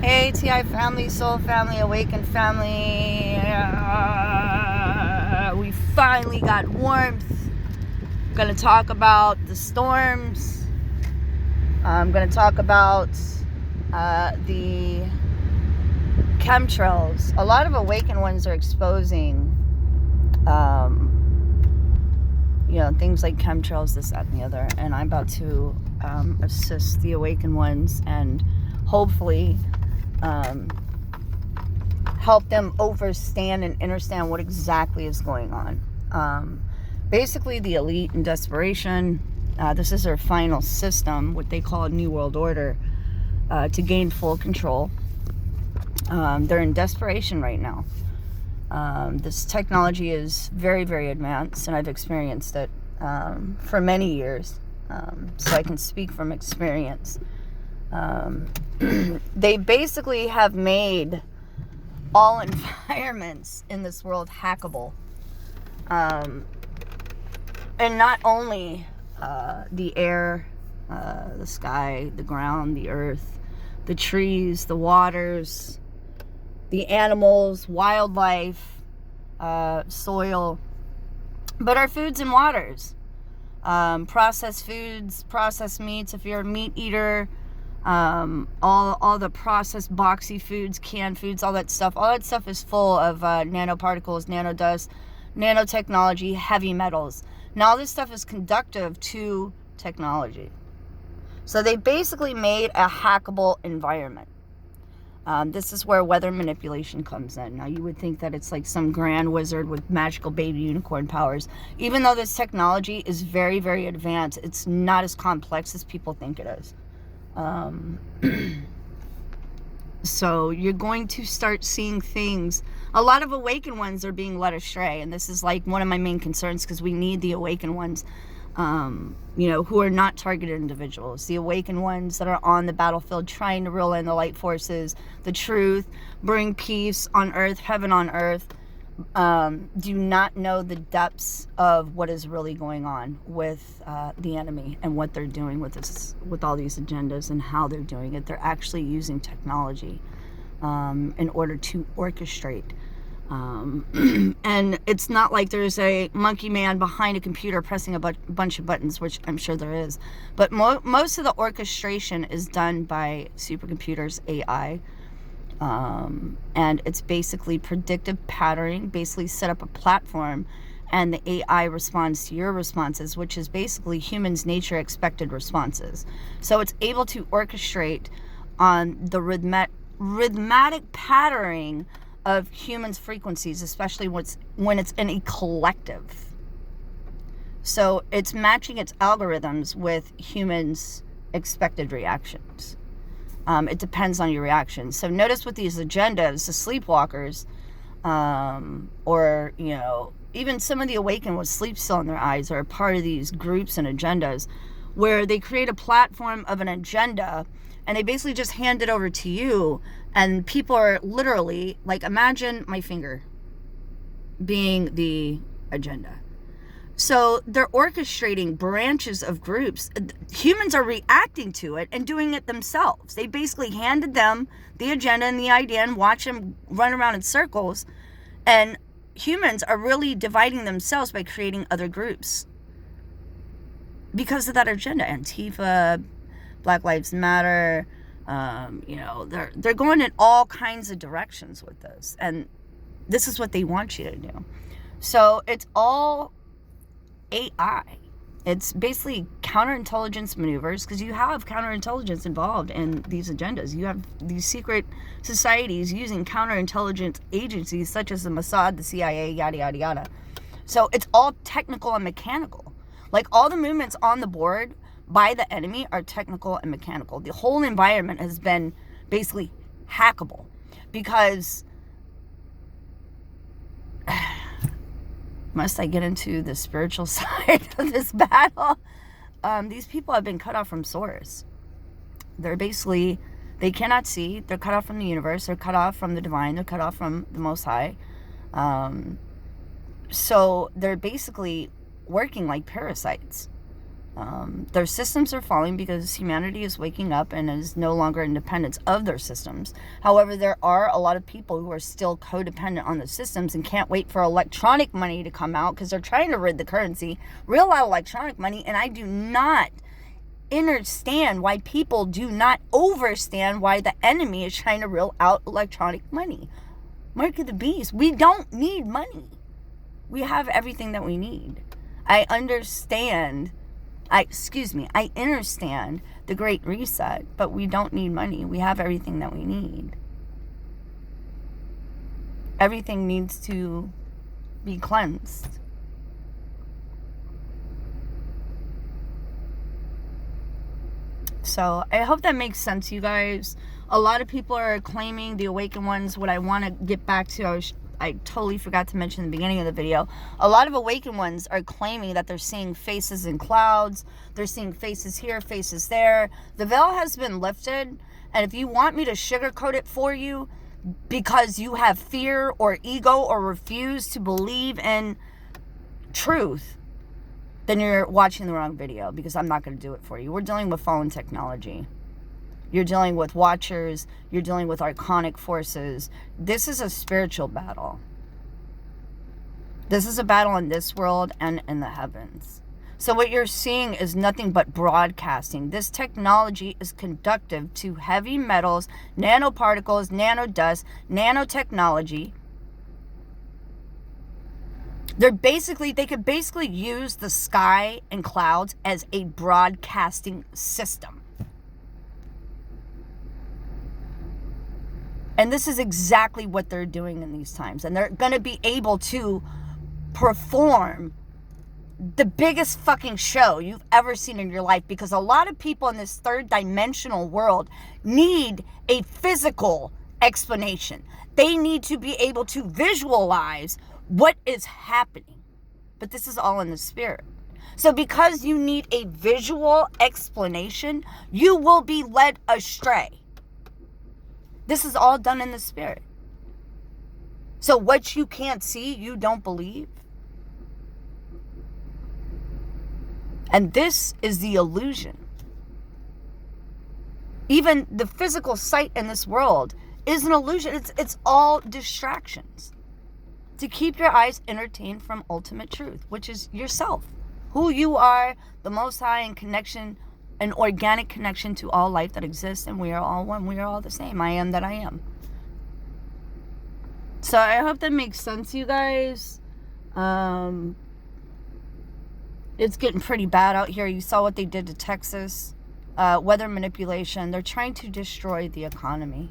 Hey, TI family, soul family, awakened family. We finally got warmth. I'm going to talk about the storms. I'm going to talk about the chemtrails. A lot of awakened ones are exposing, things like chemtrails, this, that, and the other. And I'm about to assist the awakened ones and hopefully help them understand and understand what exactly is going on. Basically, the elite in desperation, this is their final system, what they call a New World Order, to gain full control. They're in desperation right now. This technology is very, very advanced, and I've experienced it for many years, so I can speak from experience. They basically have made all environments in this world hackable. And not only the air, the sky, the ground, the earth, the trees, the waters, the animals, wildlife, soil, but our foods and waters. Processed foods, processed meats, if you're a meat eater, all the processed boxy foods, canned foods, all that stuff is full of nanoparticles, nanodust, nanotechnology, heavy metals. Now all this stuff is conductive to technology. So they basically made a hackable environment. This is where weather manipulation comes in. Now you would think that it's like some grand wizard with magical baby unicorn powers. Even though this technology is very, very advanced, it's not as complex as people think it is. So you're going to start seeing things. A lot of awakened ones are being led astray, and this is like one of my main concerns, because we need the awakened ones, who are not targeted individuals, the awakened ones that are on the battlefield trying to reel in the light forces, the truth, bring peace on earth, heaven on earth. Do not know the depths of what is really going on with the enemy and what they're doing with this, with all these agendas and how they're doing it. They're actually using technology in order to orchestrate. And it's not like there's a monkey man behind a computer pressing a bunch of buttons, which I'm sure there is. But most of the orchestration is done by supercomputers, AI. And it's basically predictive patterning, basically set up a platform, and the AI responds to your responses, which is basically humans' nature expected responses. So it's able to orchestrate on the rhythmic patterning of humans' frequencies, especially when it's in a collective. So it's matching its algorithms with humans' expected reactions. It depends on your reaction. So notice with these agendas, the sleepwalkers, or, even some of the awakened with sleep still in their eyes are a part of these groups and agendas where they create a platform of an agenda and they basically just hand it over to you. And people are literally like, imagine my finger being the agenda. So they're orchestrating branches of groups. Humans are reacting to it and doing it themselves. They basically handed them the agenda and the idea and watch them run around in circles. And humans are really dividing themselves by creating other groups because of that agenda. Antifa, Black Lives Matter, they're going in all kinds of directions with this. And this is what they want you to do. So it's all AI. It's basically counterintelligence maneuvers, because you have counterintelligence involved in these agendas. You have these secret societies using counterintelligence agencies such as the Mossad, the CIA, yada, yada, yada. So it's all technical and mechanical. Like all the movements on the board by the enemy are technical and mechanical. The whole environment has been basically hackable because must I get into the spiritual side of this battle? These people have been cut off from source. They're basically, they cannot see. They're cut off from the universe. They're cut off from the divine. They're cut off from the Most High. So they're basically working like parasites. Their systems are falling because humanity is waking up and is no longer independent of their systems. However, there are a lot of people who are still codependent on the systems and can't wait for electronic money to come out because they're trying to rid the currency, real out electronic money. And I do not understand why people do not understand why the enemy is trying to reel out electronic money. Mark of the beast. We don't need money. We have everything that we need. I understand the Great Reset, but we don't need money. We have everything that we need. Everything needs to be cleansed. So I hope that makes sense, you guys. A lot of people are claiming the awakened ones. What I want to get back to, I totally forgot to mention in the beginning of the video. A lot of awakened ones are claiming that they're seeing faces in clouds. They're seeing faces here, faces there. The veil has been lifted. And if you want me to sugarcoat it for you because you have fear or ego or refuse to believe in truth, then you're watching the wrong video, because I'm not going to do it for you. We're dealing with fallen technology. You're dealing with watchers. You're dealing with archonic forces. This is a spiritual battle. This is a battle in this world and in the heavens. So what you're seeing is nothing but broadcasting. This technology is conductive to heavy metals, nanoparticles, nanodust, nanotechnology. They could basically use the sky and clouds as a broadcasting system. And this is exactly what they're doing in these times. And they're going to be able to perform the biggest fucking show you've ever seen in your life, because a lot of people in this third dimensional world need a physical explanation. They need to be able to visualize what is happening. But this is all in the spirit. So because you need a visual explanation, you will be led astray. This is all done in the spirit. So what you can't see, you don't believe. And this is the illusion. Even the physical sight in this world is an illusion. It's all distractions to keep your eyes entertained from ultimate truth, which is yourself, who you are, the Most High, in connection, an organic connection to all life that exists, and we are all one. We are all the same. I am that I am. So I hope that makes sense, you guys. It's getting pretty bad out here. You saw what they did to Texas. Weather manipulation. They're trying to destroy the economy.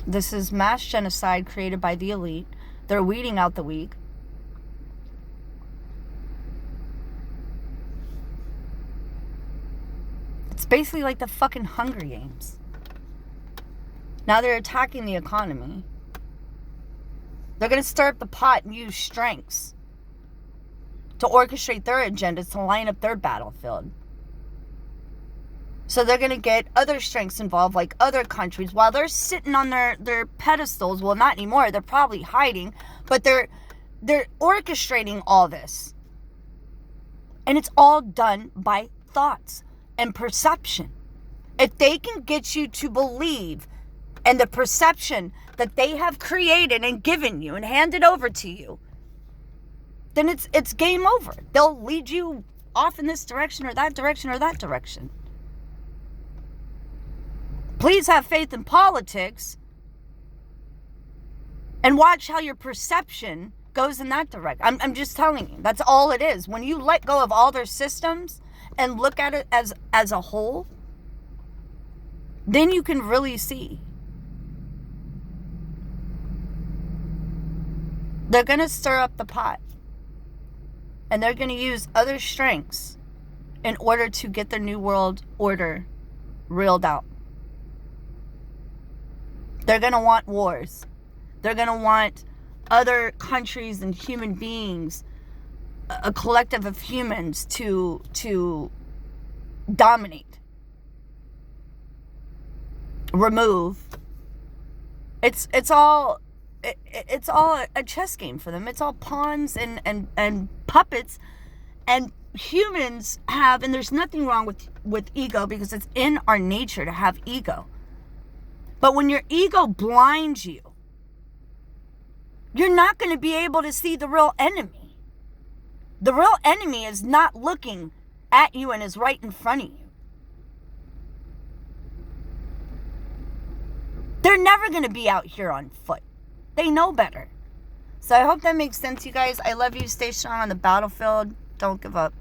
This is mass genocide created by the elite. They're weeding out the weak. It's basically like the fucking Hunger Games. Now they're attacking the economy. They're going to stir up the pot and use strengths to orchestrate their agendas, to line up their battlefield. So they're going to get other strengths involved, like other countries, while they're sitting on their pedestals. Well, not anymore. They're probably hiding, but they're orchestrating all this. And it's all done by thoughts and perception. If they can get you to believe in the perception that they have created and given you and handed over to you, then it's game over. They'll lead you off in this direction or that direction or that direction. Please have faith in politics and watch how your perception goes in that direction. I'm just telling you, that's all it is. When you let go of all their systems and look at it as a whole, then you can really see. They're going to stir up the pot. And they're going to use other strengths in order to get their new world order reeled out. They're going to want wars. They're going to want other countries and human beings, a collective of humans, to dominate, remove. It's all it's all a chess game for them. It's all pawns and puppets. And humans have, and there's nothing wrong with ego, because it's in our nature to have ego. But when your ego blinds you, you're not going to be able to see the real enemy. The real enemy is not looking at you and is right in front of you. They're never going to be out here on foot. They know better. So I hope that makes sense, you guys. I love you. Stay strong on the battlefield. Don't give up.